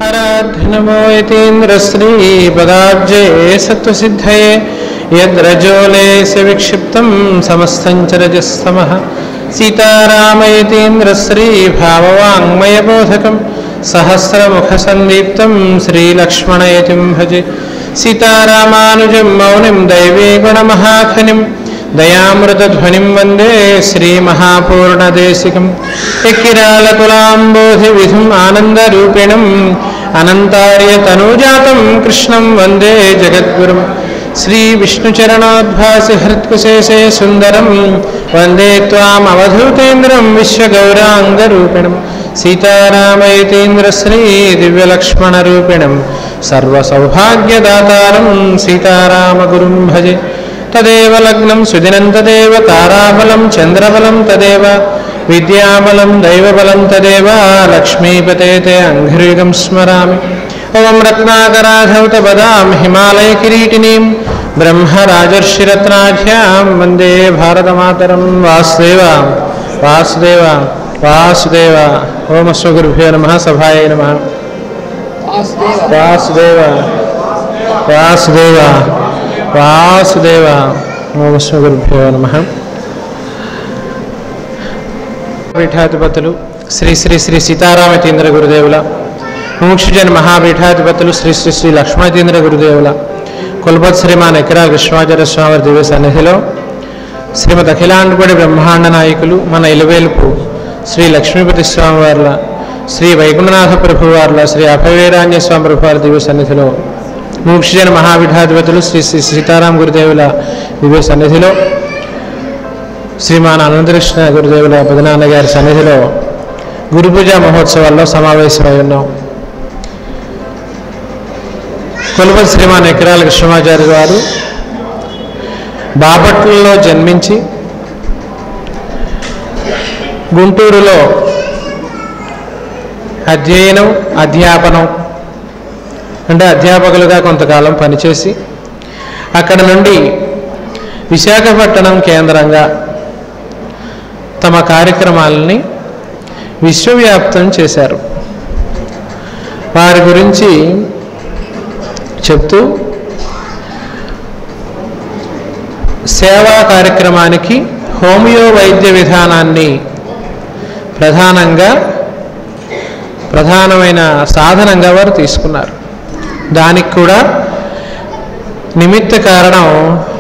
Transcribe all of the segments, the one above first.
आराधनमो यतीन्द्रश्री पदाब्जे सत्त्वसिद्धये यद्रजोलेस्य विक्षिप्तं समस्तं च रजस्तमः सीतारामयतीन्द्रश्री भाववाङ्मयबोधकं सहस्रमुखसन्दीप्तं श्रीलक्ष्मणयतिं भजे सीतारामानुजं मौनिं दैवी गुणमहाखनिं दयामृतध्वनिं वन्दे श्रीमहापूर्णदेशिकं यक्किरालकुलाम्बोधिविधुम् आनन्दरूपिणम् अनन्तार्यतनुजातं कृष्णं वन्दे जगद्गुरुं श्रीविष्णुचरणोद्भासि हृत्कुशेषे सुन्दरं वन्दे त्वामवधूतेन्द्रं विश्वगौराङ्गरूपिणं सीतारामयतीन्द्रश्री दिव्यलक्ष्मणरूपिणं सर्वसौभाग्यदातारं सीतारामगुरुं भजे तदेव लग्नं सुदिनं तदेव ताराबलं चन्द्रबलं तदेव विद्याबलं दैवबलं तदेव लक्ष्मीपते ते अङ्घ्रियुगं स्मरामि ओं रत्नाकराधौतपदां हिमालयकिरीटिनीं ब्रह्मराजर्षिरत्नाढ्यां वन्दे भारतमातरं वासुदेव वासुदेव वासुदेव ओं अस्मद्गुरुभ्यो नमः सभायै नमः वासुदेव वासुदेव वासुदेव ओं अस्मद्गुरुभ्यो नमः పీఠాధిపతులు శ్రీ శ్రీ శ్రీ సీతారామచంద్ర గురుదేవుల ముముక్షుజన్ మహాపీఠాధిపతులు శ్రీ శ్రీ శ్రీ లక్ష్మణచంద్ర గురుదేవుల కులపతి శ్రీమాన్ ఎకరాల కృష్ణాచార్య స్వామి దివ్య సన్నిధిలో శ్రీమద్ అఖిలాండపడి బ్రహ్మాండ నాయకులు మన ఇలవేలుపు శ్రీ లక్ష్మీపతి స్వామి వార్ల శ్రీ వైకుంఠనాథ ప్రభు వార్ల శ్రీ అభయవీరాంజ స్వామి ప్రభు వారి దివ్య సన్నిధిలో ముముక్షుజన్ మహాపీఠాధిపతులు శ్రీ శ్రీ సీతారామ గురుదేవుల దివ్య సన్నిధిలో శ్రీమాన్ అనంతకృష్ణ గురుదేవుల పెదనాన్న గారి సన్నిధిలో గురు పూజా మహోత్సవాల్లో సమావేశమై ఉన్నాం. కులపతి శ్రీమాన్ ఎకరాల కృష్ణమాచార్య గారు బాపట్లలో జన్మించి గుంటూరులో అధ్యయనం అధ్యాపనం అంటే అధ్యాపకులుగా కొంతకాలం పనిచేసి అక్కడ నుండి విశాఖపట్నం కేంద్రంగా తమ కార్యక్రమాలని విశ్వవ్యాప్తం చేశారు. వారి గురించి చెప్తూ సేవా కార్యక్రమానికి హోమియో వైద్య విధానాన్ని ప్రధానమైన సాధనంగా వారు తీసుకున్నారు. దానికి కూడా నిమిత్త కారణం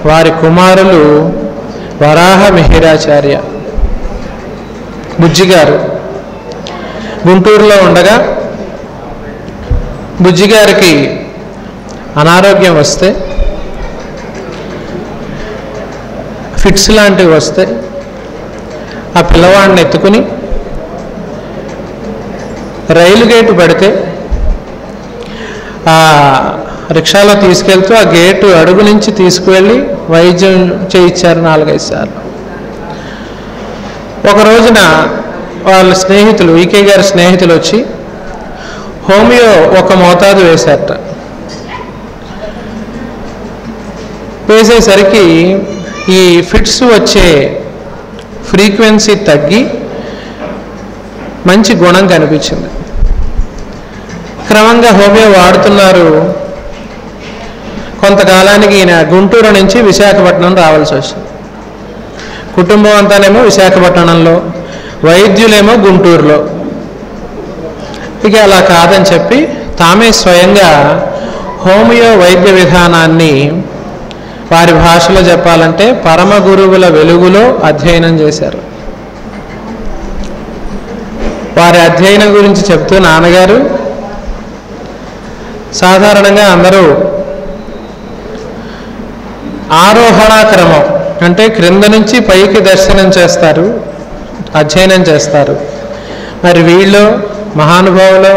వారి కుమారులు వరాహ మిహిరాచార్య బుజ్జిగారు గుంటూరులో ఉండగా బుజ్జిగారికి అనారోగ్యం వస్తే ఫిట్స్ లాంటివి వస్తే ఆ పిల్లవాడిని ఎత్తుకుని రైలు గేటు పడితే ఆ రిక్షాలో తీసుకెళ్తూ ఆ గేటు అడుగు నుంచి తీసుకువెళ్ళి వైద్యం చేయించారు 4-5 సార్లు. ఒక రోజున వాళ్ళ స్నేహితులు ఈకే గారి స్నేహితులు వచ్చి హోమియో ఒక మోతాదు వేశారట. వేసేసరికి ఈ ఫిట్స్ వచ్చే ఫ్రీక్వెన్సీ తగ్గి మంచి గుణం కనిపించింది. క్రమంగా హోమియో వాడుతున్నారు. కొంతకాలానికి ఈయన గుంటూరు నుంచి విశాఖపట్నం రావాల్సి వచ్చింది. కుటుంబం అంతానేమో విశాఖపట్నంలో, వైద్యులేమో గుంటూరులో. ఇక అలా కాదని చెప్పి తామే స్వయంగా హోమియో వైద్య విధానాన్ని వారి భాషలో చెప్పాలంటే పరమ గురువుల వెలుగులో అధ్యయనం చేశారు. వారి అధ్యయనం గురించి చెప్తూ నాన్నగారు సాధారణంగా అందరూ ఆరోహణ క్రమం అంటే క్రింద నుంచి పైకి దర్శనం చేస్తారు, అధ్యయనం చేస్తారు. మరి వీళ్ళు మహానుభావులు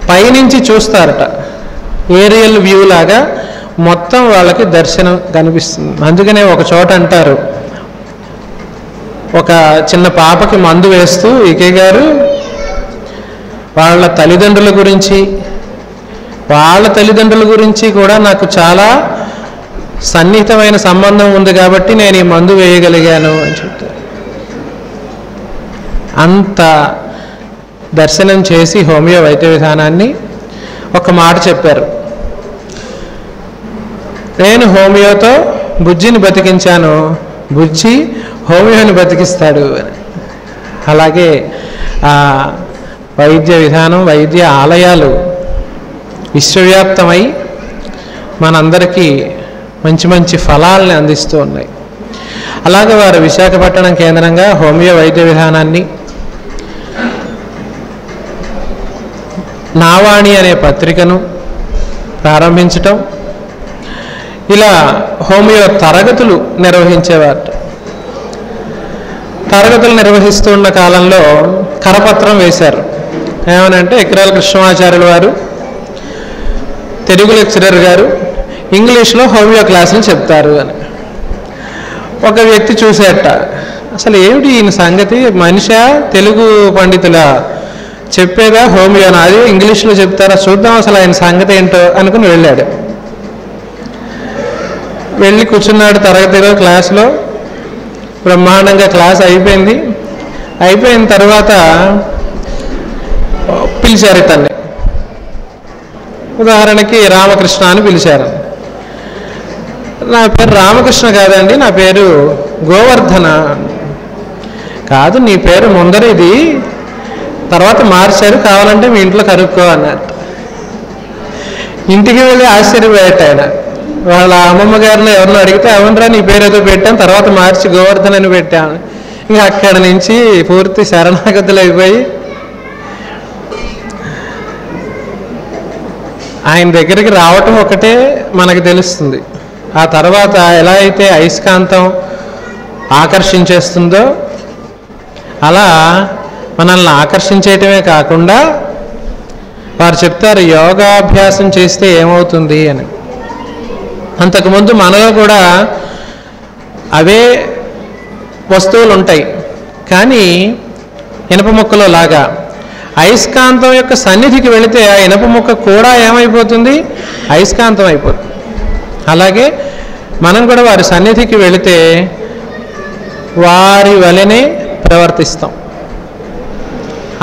పైనుంచి చూస్తారట. ఏరియల్ వ్యూ లాగా మొత్తం వాళ్ళకి దర్శనం కనిపిస్తుంది. అందుకనే ఒక చోట అంటారు, ఒక చిన్న పాపకి మందు వేస్తూ ఈకే గారు వాళ్ళ తల్లిదండ్రుల గురించి కూడా నాకు చాలా సన్నిహితమైన సంబంధం ఉంది కాబట్టి నేను ఈ మందు వేయగలిగాను అని చెప్తారు. అంత దర్శనం చేసి హోమియో వైద్య విధానాన్ని ఒక మాట చెప్పారు, నేను హోమియోతో బుజ్జిని బతికించాను, బుజ్జి హోమియోని బతికిస్తాడు అని. అలాగే వైద్య విధానం, వైద్య ఆలయాలు విశ్వవ్యాప్తమై మనందరికీ మంచి మంచి ఫలాల్ని అందిస్తూ ఉన్నాయి. అలాగే వారు విశాఖపట్నం కేంద్రంగా హోమియో వైద్య విధానాన్ని నావాణి అనే పత్రికను ప్రారంభించటం, ఇలా హోమియో తరగతులు నిర్వహించేవారు. తరగతులు నిర్వహిస్తున్న కాలంలో కరపత్రం వేశారు, ఏమనంటే ఎకరాల కృష్ణమాచార్యుల వారు తెలుగు లెక్చరర్ గారు ఇంగ్లీష్లో హోమియో క్లాసులు చెప్తారు అని. ఒక వ్యక్తి చూసేట, అసలు ఏమిటి ఈయన సంగతి, మనిషా తెలుగు పండితుల చెప్పేదా హోమియోనా, అది ఇంగ్లీష్లో చెప్తారా, చూద్దాం అసలు ఆయన సంగతి ఏంటో అనుకుని వెళ్ళాడు. వెళ్ళి కూర్చున్నాడు తరగతిలో, క్లాస్లో బ్రహ్మాండంగా క్లాస్ అయిపోయింది. అయిపోయిన తర్వాత పిలిచారు ఇతన్ని, ఉదాహరణకి రామకృష్ణ అని పిలిచారు. నా పేరు రామకృష్ణ కాదండి, నా పేరు గోవర్ధన. కాదు, నీ పేరు ముందర ఇది, తర్వాత మార్చారు, కావాలంటే మీ ఇంట్లో కనుక్కో అన్నారు. ఇంటికి వెళ్ళి ఆశ్చర్యపోయాట ఆయన. వాళ్ళ అమ్మమ్మ గారిని ఎవరినో అడిగితే, అవునరా నీ పేరు ఏదో పెట్టాను, తర్వాత మార్చి గోవర్ధన్ అని పెట్టాను. ఇంకా అక్కడి నుంచి పూర్తి శరణాగతులు అయిపోయి ఆయన దగ్గరికి రావటం ఒకటే మనకు తెలుస్తుంది. ఆ తర్వాత ఎలా అయితే అయస్కాంతం ఆకర్షించేస్తుందో అలా మనల్ని ఆకర్షించేయటమే కాకుండా వారు చెప్తారు యోగాభ్యాసం చేస్తే ఏమవుతుంది అని. అంతకుముందు మనలో కూడా అవే వస్తువులు ఉంటాయి, కానీ ఇనప ముక్కలో లాగా అయస్కాంతం యొక్క సన్నిధికి వెళితే ఆ ఇనప ముక్క కూడా ఏమైపోతుంది, అయస్కాంతం అయిపోతుంది. అలాగే మనం కూడా వారి సన్నిధికి వెళితే వారి వలనే ప్రవర్తిస్తాం.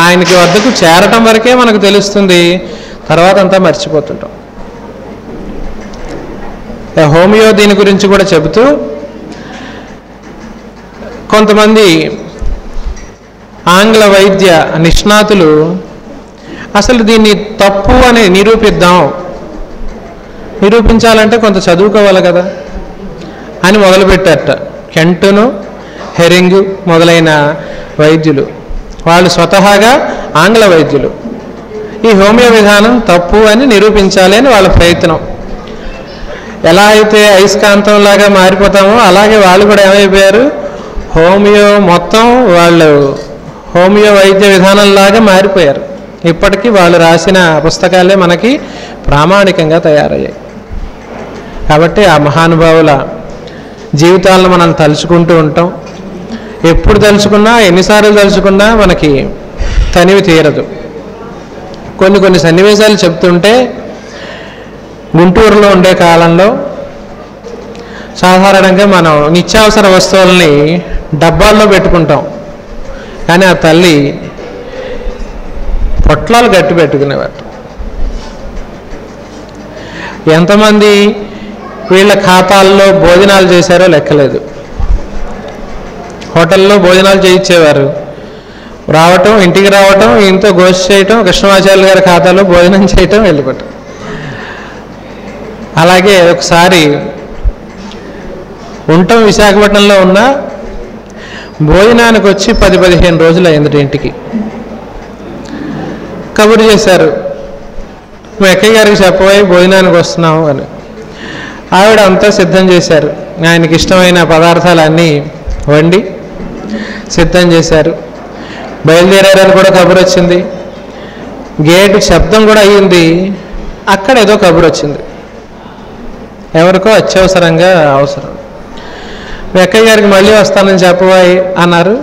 ఆయనకి వద్దకు చేరటం వరకే మనకు తెలుస్తుంది, తర్వాత అంతా మర్చిపోతుంటాం. హోమియో దీని గురించి కూడా చెబుతూ కొంతమంది ఆంగ్ల వైద్య నిష్ణాతులు అసలు దీన్ని తప్పు అని నిరూపించాలంటే కొంత చదువుకోవాలి కదా అని మొదలుపెట్టారట. కెంటును, హెరింగు మొదలైన వైద్యులు, వాళ్ళు స్వతహాగా ఆంగ్ల వైద్యులు, ఈ హోమియో విధానం తప్పు అని నిరూపించాలి అని వాళ్ళ ప్రయత్నం. ఎలా అయితే అయస్కాంతంలాగా మారిపోతామో అలాగే వాళ్ళు కూడా ఏమైపోయారు, హోమియో మొత్తం వాళ్ళు హోమియో వైద్య విధానంలాగా మారిపోయారు. ఇప్పటికీ వాళ్ళు రాసిన పుస్తకాలే మనకి ప్రామాణికంగా తయారయ్యాయి. కాబట్టి ఆ మహానుభావుల జీవితాలను మనం తలుచుకుంటూ ఉంటాం. ఎప్పుడు తలుచుకున్నా, ఎన్నిసార్లు తలుచుకున్నా మనకి తనివి తీరదు. కొన్ని సన్నివేశాలు చెప్తుంటే, గుంటూరులో ఉండే కాలంలో సాధారణంగా మనం నిత్యావసర వస్తువుల్ని డబ్బాల్లో పెట్టుకుంటాం, కానీ ఆ తల్లి పొట్లాలు గట్టి పెట్టుకునేవారు. ఎంతమంది వీళ్ళ ఖాతాల్లో భోజనాలు చేశారో లెక్కలేదు. హోటల్లో భోజనాలు చేయించేవారు, రావటం, ఇంటికి రావటం, ఇంతో గోష్ఠి చేయటం, కృష్ణమాచార్యుల గారి ఖాతాలో భోజనం చేయటం, వెళ్ళిపోవటం. అలాగే ఒకసారి ఉండటం విశాఖపట్నంలో ఉన్న భోజనానికి వచ్చి 10-15 రోజులు అయింది. ఇంటికి కబురు చేశారు, మా అక్కయ్య గారికి చెప్పబోయి భోజనానికి వస్తున్నాము అని. ఆవిడ అంతా సిద్ధం చేశారు, ఆయనకి ఇష్టమైన పదార్థాలన్నీ వండి సిద్ధం చేశారు. బయలుదేరారని కూడా కబురు వచ్చింది. గేటు శబ్దం కూడా అయ్యింది. అక్కడ ఏదో కబురు వచ్చింది, ఎవరికో అత్యవసరంగా అవసరం. వెక్కయ్య గారికి మళ్ళీ వస్తానని చెప్పబోయి అన్నారు.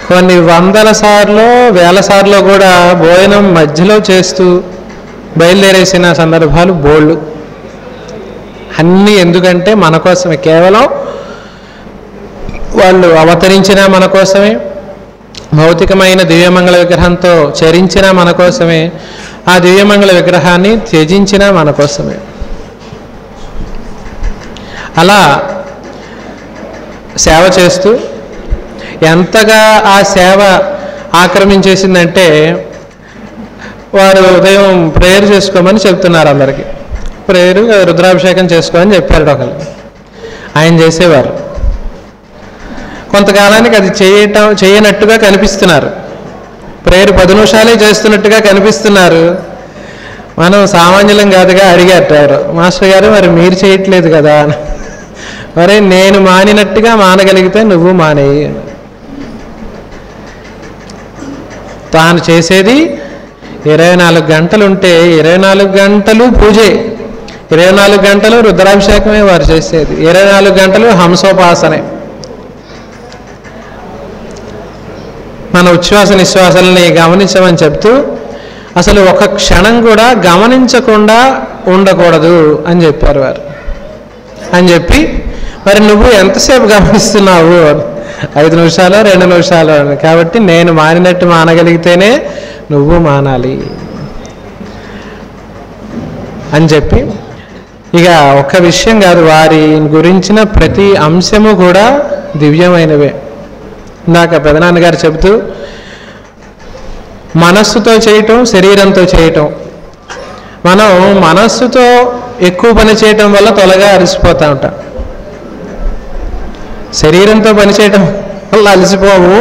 కొన్ని వందల సార్లు, వేల సార్లు కూడా భోజనం మధ్యలో చేస్తూ బయలుదేరేసిన సందర్భాలు బోళ్ళు. అన్నీ ఎందుకంటే మన కోసమే, కేవలం వాళ్ళు అవతరించిన మన కోసమే, భౌతికమైన దివ్యమంగళ విగ్రహంతో చరించిన మన కోసమే, ఆ దివ్యమంగళ విగ్రహాన్ని త్యజించిన మన కోసమే. అలా సేవ చేస్తూ ఎంతగా ఆ సేవ ఆక్రమించేసిందంటే వారు ఉదయం ప్రేయర్ చేసుకోమని చెప్తున్నారు అందరికీ. ప్రేయర్ రుద్రాభిషేకం చేసుకోమని చెప్పారు ఒకళ్ళు. ఆయన చేసేవారు. కొంతకాలానికి అది చేయనట్టుగా కనిపిస్తున్నారు. ప్రేయర్ 10 నిమిషాలే చేస్తున్నట్టుగా కనిపిస్తున్నారు. మనం సామాన్యులం కాదుగా అడిగారు మాస్టర్ గారు, మరి మీరు చేయట్లేదు కదా అని. మరి నేను మానినట్టుగా మానగలిగితే నువ్వు మానేయి. తాను చేసేది 24 గంటలు ఉంటే 24 గంటలు పూజే, 24 గంటలు రుద్రాభిషేకమే వారు చేసేది, 24 గంటలు హంసోపాసనే. మన ఉచ్ఛ్వాస నిశ్వాసాలని గమనించమని చెప్తూ అసలు ఒక క్షణం కూడా గమనించకుండా ఉండకూడదు అని చెప్పారు వారు. అని చెప్పి మరి నువ్వు ఎంతసేపు గమనిస్తున్నావు? 5 నిమిషాలు 2 నిమిషాలు అని. కాబట్టి నేను మానినట్టు మానగలిగితేనే నువ్వు మానాలి అని చెప్పి, ఇక ఒక్క విషయం కాదు, వారి గురించిన ప్రతి అంశము కూడా దివ్యమైనవే. ఇందాక పెదనాన్నగారు చెబుతూ మనస్సుతో చేయటం, శరీరంతో చేయటం. మనం మనస్సుతో ఎక్కువ పని చేయటం వల్ల త్వరగా అలసిపోతూ ఉంటాం. శరీరంతో పని చేయటం వల్ల అలసిపోవు,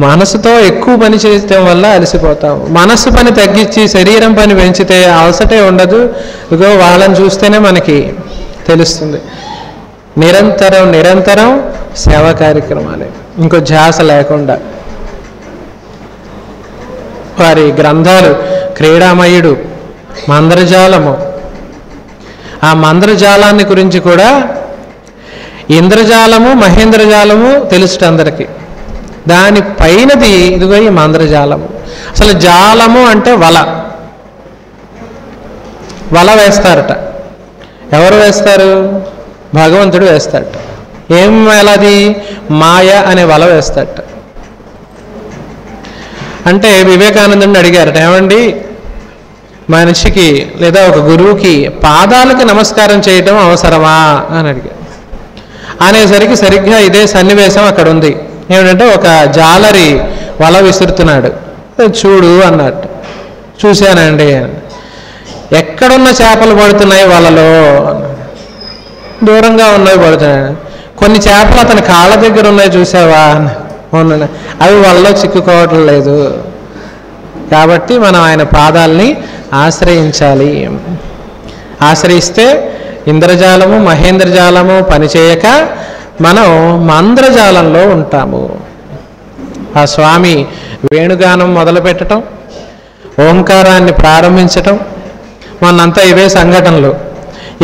మనసుతో ఎక్కువ పని చేయటం వల్ల అలసిపోతాము. మనస్సు పని తగ్గించి శరీరం పని పెంచితే అలసటే ఉండదు. ఇదిగో వాళ్ళని చూస్తేనే మనకి తెలుస్తుంది. నిరంతరం సేవా కార్యక్రమాలే, ఇంకో ధ్యాస లేకుండా. వారి గ్రంథాలు క్రీడామయుడు, మందరజాలము. ఆ మందరజాలాన్ని గురించి కూడా ఇంద్రజాలము మహేంద్రజాలము తెలుసు అందరికీ. దాని పైనది ఇదిగో ఈ మందరజాలము. అసలు జాలము అంటే వల వేస్తారట. ఎవరు వేస్తారు? భగవంతుడు వేస్తాడట. ఏం వేలాది? మాయ అనే వల వేస్తాడట. అంటే వివేకానందుని అడిగారట, ఏమండి మనిషికి లేదా ఒక గురువుకి పాదాలకు నమస్కారం చేయటం అవసరమా అని అడిగారు. అనేసరికి సరిగ్గా ఇదే సన్నివేశం అక్కడ ఉంది. ఏమిటంటే ఒక జాలరి వల విసురుతున్నాడు, చూడు అన్నట్టు. చూశానండి. ఎక్కడున్న చేపలు పడుతున్నాయి వలలో? దూరంగా ఉన్నవి పడుతున్నాయి. కొన్ని చేపలు అతని కాళ్ళ దగ్గర ఉన్నాయి, చూసావా? అవి వలలో చిక్కుకోవటం లేదు. కాబట్టి మనం ఆయన పాదాలని ఆశ్రయించాలి. ఆశ్రయిస్తే ఇంద్రజాలము మహేంద్రజాలము పనిచేయక మనం మంద్రజాలంలో ఉంటాము. ఆ స్వామి వేణుగానం మొదలు పెట్టడం, ఓంకారాన్ని ప్రారంభించటం, మొన్నంతా ఇవే సంఘటనలు.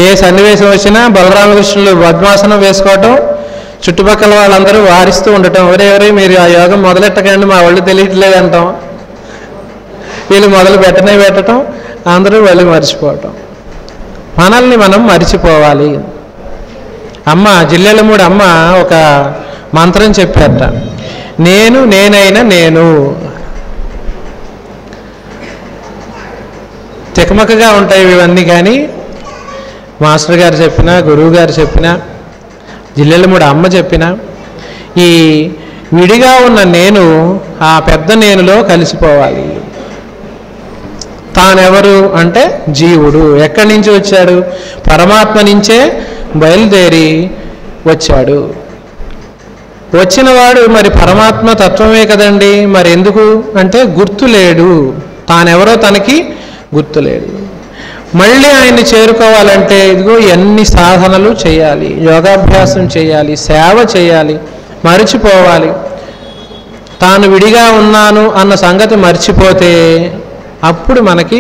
ఏ సన్నివేశం వచ్చినా బలరామకృష్ణులు పద్మాసనం వేసుకోవటం, చుట్టుపక్కల వాళ్ళందరూ వారిస్తూ ఉండటం, ఎవరెవరే మీరు ఆ యోగం మొదలెట్టకండి మా వాళ్ళు తెలియట్లేదు అంటాం. వీళ్ళు మొదలు పెట్టటం, అందరూ వాళ్ళు మర్చిపోవటం. మనల్ని మనం మరిచిపోవాలి. అమ్మ జిల్లెలమూడి అమ్మ ఒక మంత్రం చెప్పారట, నేనైనా నేను. తికమకగా ఉంటాయి ఇవన్నీ, కానీ మాస్టర్ గారు చెప్పినా, గురువు గారు చెప్పినా, జిల్లెలమూడి అమ్మ చెప్పినా, ఈ విడిగా ఉన్న నేను ఆ పెద్ద నేనులో కలిసిపోవాలి. తానెవరు అంటే జీవుడు. ఎక్కడి నుంచి వచ్చాడు? పరమాత్మ నుంచే బయలుదేరి వచ్చాడు. వచ్చినవాడు మరి పరమాత్మ తత్వమే కదండి. మరి ఎందుకు అంటే గుర్తులేడు, తానెవరో తనకి గుర్తులేడు. మళ్ళీ ఆయన్ని చేరుకోవాలంటే ఇదిగో ఎన్ని సాధనలు చేయాలి, యోగాభ్యాసం చేయాలి, సేవ చేయాలి, మరిచిపోవాలి. తాను విడిగా ఉన్నాను అన్న సంగతి మర్చిపోతే అప్పుడు మనకి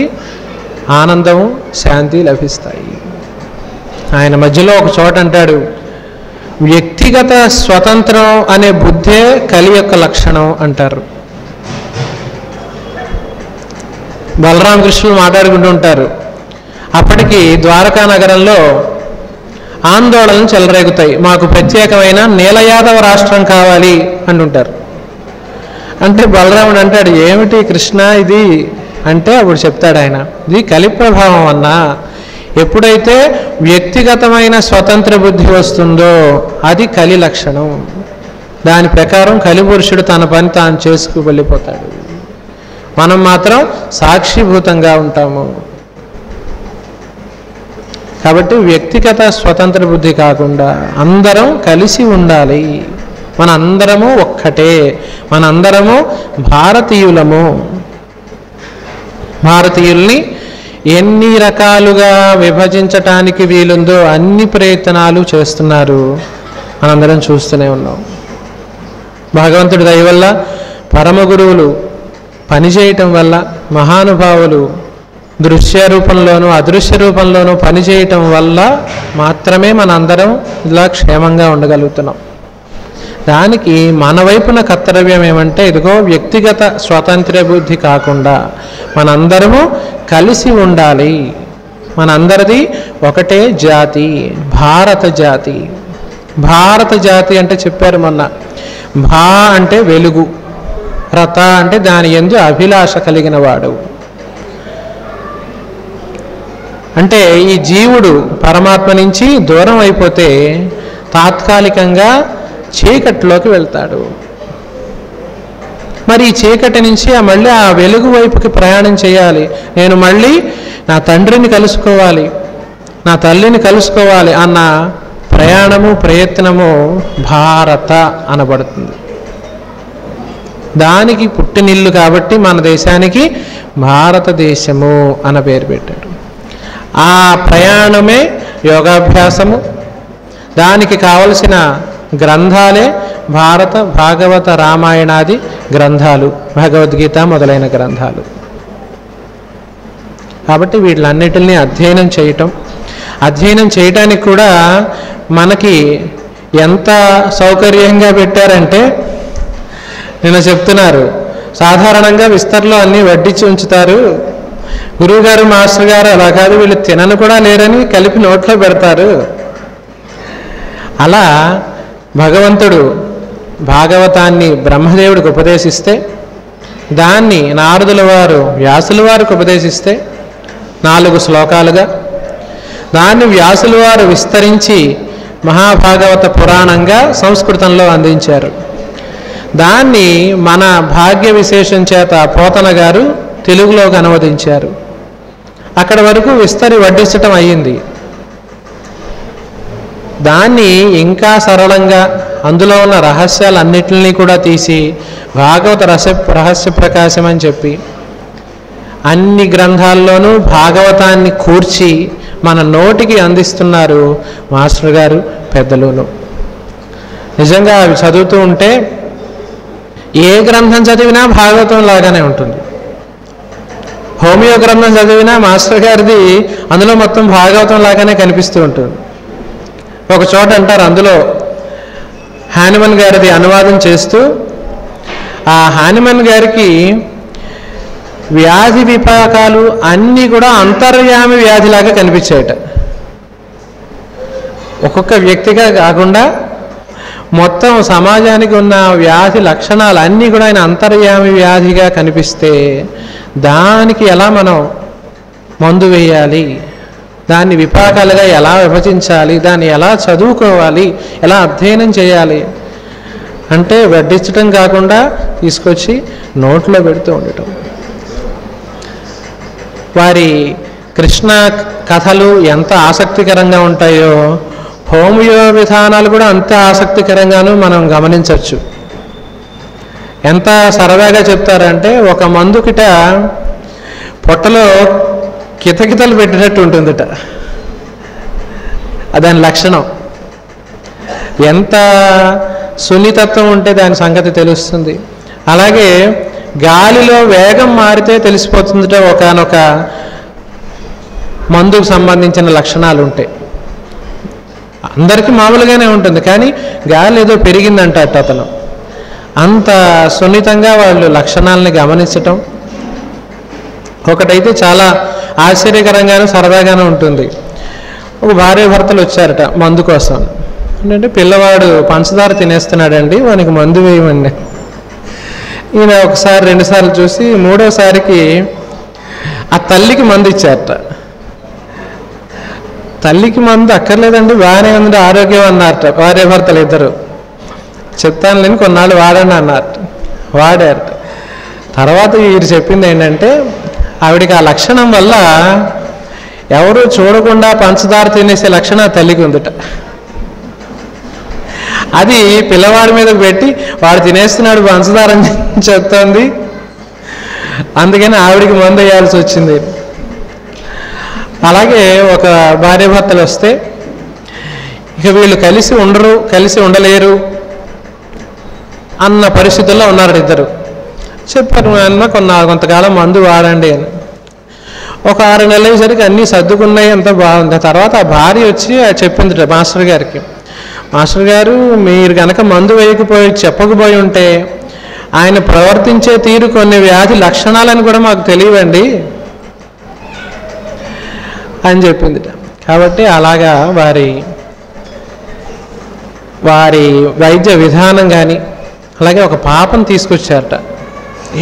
ఆనందము శాంతి లభిస్తాయి. ఆయన మధ్యలో ఒక చోట అంటాడు, వ్యక్తిగత స్వతంత్రం అనే బుద్ధే కలి యొక్క లక్షణం అంటారు. బలరామకృష్ణులు మాట్లాడుకుంటూ ఉంటారు. అప్పటికి ద్వారకా నగరంలో ఆందోళనలు చెలరేగుతాయి. మాకు ప్రత్యేకమైన నీలయాదవ రాష్ట్రం కావాలి అంటుంటారు. అంటే బలరాముడు అంటాడు, ఏమిటి కృష్ణ ఇది అంటే అప్పుడు చెప్తాడు ఆయన, ఇది కలి ప్రభావం అన్నా. ఎప్పుడైతే వ్యక్తిగతమైన స్వతంత్ర బుద్ధి వస్తుందో అది కలి లక్షణం. దాని ప్రకారం కలిపురుషుడు తన పని తాను చేసుకు వెళ్ళిపోతాడు. మనం మాత్రం సాక్షిభూతంగా ఉంటాము. కాబట్టి వ్యక్తిగత స్వతంత్ర బుద్ధి కాకుండా అందరం కలిసి ఉండాలి. మనందరము ఒక్కటే, మనందరము భారతీయులము. భారతీయుల్ని ఎన్ని రకాలుగా విభజించటానికి వీలుందో అన్ని ప్రయత్నాలు చేస్తున్నారు, మనందరం చూస్తూనే ఉన్నాం. భగవంతుడి దయ వల్ల పరమ గురువులు పనిచేయటం వల్ల, మహానుభావులు దృశ్య రూపంలోనూ అదృశ్య రూపంలోనూ పనిచేయటం వల్ల మాత్రమే మనందరం ఇలా క్షేమంగా ఉండగలుగుతున్నాం. దానికి మన వైపున కర్తవ్యం ఏమంటే, ఇదిగో వ్యక్తిగత స్వతంత్ర బుద్ధి కాకుండా మనందరము కలిసి ఉండాలి. మనందరిది ఒకటే జాతి, భారత జాతి. భారత జాతి అంటే చెప్పారు మొన్న, భా అంటే వెలుగు, రత అంటే దాని యందు అభిలాష కలిగిన వాడు. అంటే ఈ జీవుడు పరమాత్మ నుంచి దూరం అయిపోతే తాత్కాలికంగా చీకటిలోకి వెళ్తాడు. మరి ఈ చీకటి నుంచి మళ్ళీ ఆ వెలుగు వైపుకి ప్రయాణం చేయాలి. నేను మళ్ళీ నా తండ్రిని కలుసుకోవాలి, నా తల్లిని కలుసుకోవాలి అన్న ప్రయాణము ప్రయత్నము భారత అనబడుతుంది. దానికి పుట్టినిల్లు కాబట్టి మన దేశానికి భారతదేశము అన్న పేరు పెట్టారు. ఆ ప్రయాణమే యోగాభ్యాసము. దానికి కావలసిన గ్రంథాలే భారత భాగవత రామాయణాది గ్రంథాలు, భగవద్గీత మొదలైన గ్రంథాలు. కాబట్టి వీటిలన్నిటిని అధ్యయనం చేయటానికి కూడా మనకి ఎంత సౌకర్యంగా పెట్టారంటే, నిన్న చెప్తున్నారు, సాధారణంగా విస్తర్లో అన్నీ వడ్డించి ఉంచుతారు. గురువుగారు మాస్టర్ గారు అలా కాదు, వీళ్ళు తినను కూడా లేరని కలిపి నోట్లో పెడతారు. అలా భగవంతుడు భాగవతాన్ని బ్రహ్మదేవుడికి ఉపదేశిస్తే, దాన్ని నారదుల వారు వ్యాసుల వారికి ఉపదేశిస్తే 4 శ్లోకాలుగా, దాన్ని వ్యాసుల వారు విస్తరించి మహాభాగవత పురాణంగా సంస్కృతంలో అందించారు. దాన్ని మన భాగ్య విశేషం చేత పోతన గారు తెలుగులోకి అనువదించారు. అక్కడ వరకు విస్తరి వడ్డించటం అయ్యింది. దాన్ని ఇంకా సరళంగా అందులో ఉన్న రహస్యాలన్నిటినీ కూడా తీసి భాగవత రహస్య ప్రకాశం అని చెప్పి అన్ని గ్రంథాల్లోనూ భాగవతాన్ని కూర్చి మన నోటికి అందిస్తున్నారు మాస్టర్ గారు, పెద్దలును. నిజంగా అవి చదువుతూ ఉంటే ఏ గ్రంథం చదివినా భాగవతం లాగానే ఉంటుంది. హోమియో గ్రంథం చదివినా మాస్టర్ గారిది అందులో మొత్తం భాగవతం లాగానే కనిపిస్తూ ఉంటుంది. ఒక చోట అంటారు, అందులో హానిమన్ గారిది అనువాదం చేస్తూ, ఆ హానిమన్ గారికి వ్యాధి విపాకాలు అన్నీ కూడా అంతర్యామి వ్యాధిలాగా కనిపించాయట. ఒక్కొక్క వ్యక్తిగా కాకుండా మొత్తం సమాజానికి ఉన్న వ్యాధి లక్షణాలు అన్నీ కూడా ఆయన అంతర్యామి వ్యాధిగా కనిపిస్తే దానికి ఎలా మనం మందు వేయాలి, దాన్ని విపాకాలుగా ఎలా విభజించాలి, దాన్ని ఎలా చదువుకోవాలి, ఎలా అధ్యయనం చేయాలి అంటే వడ్డించడం కాకుండా తీసుకొచ్చి నోట్లో పెడుతూ ఉండటం. వారి కృష్ణ కథలు ఎంత ఆసక్తికరంగా ఉంటాయో హోమియో విధానాలు కూడా అంత ఆసక్తికరంగానూ మనం గమనించవచ్చు. ఎంత సరదాగా చెప్తారంటే, ఒక మందుకిట పొట్టలో కితకితలు పెట్టినట్టు ఉంటుందిట, దాని లక్షణం. ఎంత సున్నితత్వం ఉంటే దాని సంగతి తెలుస్తుంది. అలాగే గాలిలో వేగం మారితే తెలిసిపోతుందిట ఒకానొక మందుకు సంబంధించిన లక్షణాలు ఉంటాయి. అందరికీ మామూలుగానే ఉంటుంది, కానీ గాలి ఏదో పెరిగిందంట అతను. అంత సున్నితంగా వాళ్ళు లక్షణాలని గమనించటం ఒకటైతే చాలా ఆశ్చర్యకరంగానూ సరదాగానే ఉంటుంది. ఒక భార్య భర్తలు వచ్చారట మందు కోసం. అంటే పిల్లవాడు పంచదార తినేస్తున్నాడండి, వానికి మందు వేయమండి. ఈయన ఒకసారి 2 సార్లు చూసి 3వసారికి ఆ తల్లికి మందు ఇచ్చారట. తల్లికి మందు అక్కర్లేదండి, బాగానే ఉంది, ఆరోగ్యం అన్నారట భార్యాభర్తలు ఇద్దరు. చెప్తాను లేని కొన్నాళ్ళు వాడండి అన్నారట. వాడారట. తర్వాత వీరు చెప్పింది ఏంటంటే ఆవిడికి ఆ లక్షణం వల్ల ఎవరు చూడకుండా పంచదార తినేసే లక్షణం ఆ తల్లికి ఉందట. అది పిల్లవాడి మీద పెట్టి వాడు తినేస్తున్నాడు పంచదార అని చెప్తోంది. అందుకని ఆవిడికి మందు వేయాల్సి వచ్చింది. అలాగే ఒక భార్యాభర్తలు వస్తే ఇక వీళ్ళు కలిసి ఉండరు, కలిసి ఉండలేరు అన్న పరిస్థితుల్లో ఉన్నారు ఇద్దరు. చెప్పారు అన్న కొంతకాలం మందు వాడండి అని. ఒక 6 నెలలు అయ్యేసరికి అన్నీ సర్దుకున్నాయి, అంతా బాగుంది. తర్వాత ఆ భార్య వచ్చి చెప్పింది మాస్టర్ గారికి, మాస్టర్ గారు మీరు కనుక మందు వేయకపోయి చెప్పకపోయి ఉంటే ఆయన ప్రవర్తించే తీరు కొన్ని వ్యాధి లక్షణాలని కూడా మాకు తెలియవండి అని చెప్పింది. కాబట్టి అలాగా వారి వైద్య విధానం కానీ, అలాగే ఒక పాపను తీసుకొచ్చారట.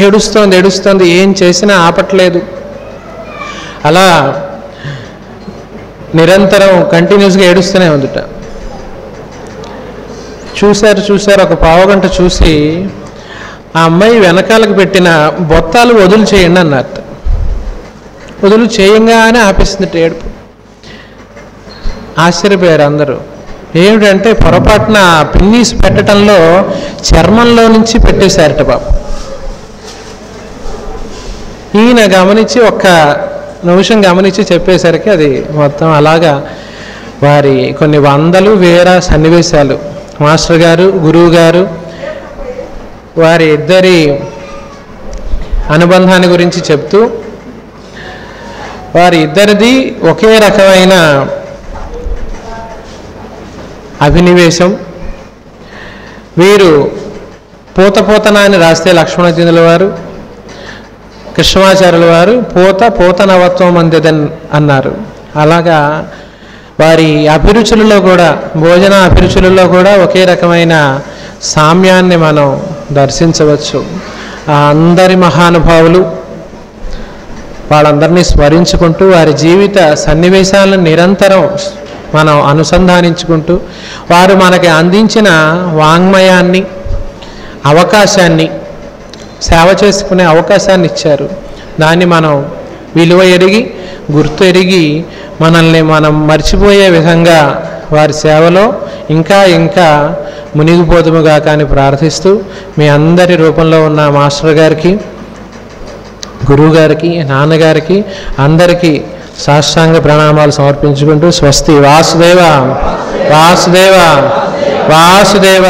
ఏడుస్తోంది, ఏం చేసినా ఆపట్లేదు. అలా నిరంతరం కంటిన్యూస్గా ఏడుస్తూనే ఉందిట. చూశారు ఒక పావుగంట చూసి ఆ అమ్మాయి వెనకాలకు పెట్టిన బొత్తాలు వదులు చేయండి అన్నట్టు. వదులు చేయంగానే ఆపేసింది ఏడుపు. ఆశ్చర్యపోయారు అందరూ. ఏమిటంటే పొరపాటున పిన్నీస్ పెట్టడంలో చర్మంలో నుంచి పెట్టేశారట బాబు. ఈయన గమనించి ఒక్క నిమిషం గమనించి చెప్పేసరికి అది మొత్తం అలాగా వారి కొన్ని వందలు వేల సన్నివేశాలు మాస్టర్ గారు, గురువు గారు వారి ఇద్దరి అనుబంధాన్ని గురించి చెప్తూ, వారి ఇద్దరిది ఒకే రకమైన అభినివేశం. వీరు పోతన అని రాస్తే లక్ష్మణతీంద్రుల వారు, కృష్ణమాచార్యుల వారు పోతనవత్వం అందెదన్ అన్నారు. అలాగా వారి అభిరుచులలో కూడా, భోజన అభిరుచులలో కూడా ఒకే రకమైన సామ్యాన్ని మనం దర్శించవచ్చు. ఆ అందరి మహానుభావులు వాళ్ళందరినీ స్మరించుకుంటూ వారి జీవిత సన్నివేశాలను నిరంతరం మనం అనుసంధానించుకుంటూ వారు మనకి అందించిన వాంగ్మయాన్ని, అవకాశాన్ని, సేవ చేసుకునే అవకాశాన్ని ఇచ్చారు. దాన్ని మనం విలువ ఎరిగి, గుర్తు ఎరిగి మనల్ని మనం మర్చిపోయే విధంగా వారి సేవలో ఇంకా ఇంకా మునిగిపోదుముగా కానీ ప్రార్థిస్తూ, మీ అందరి రూపంలో ఉన్న మాస్టర్ గారికి, గురువు గారికి, నాన్నగారికి అందరికీ సాష్టాంగ ప్రణామాలు సమర్పించుకుంటూ స్వస్తి. వాసుదేవ వాసుదేవ వాసుదేవ.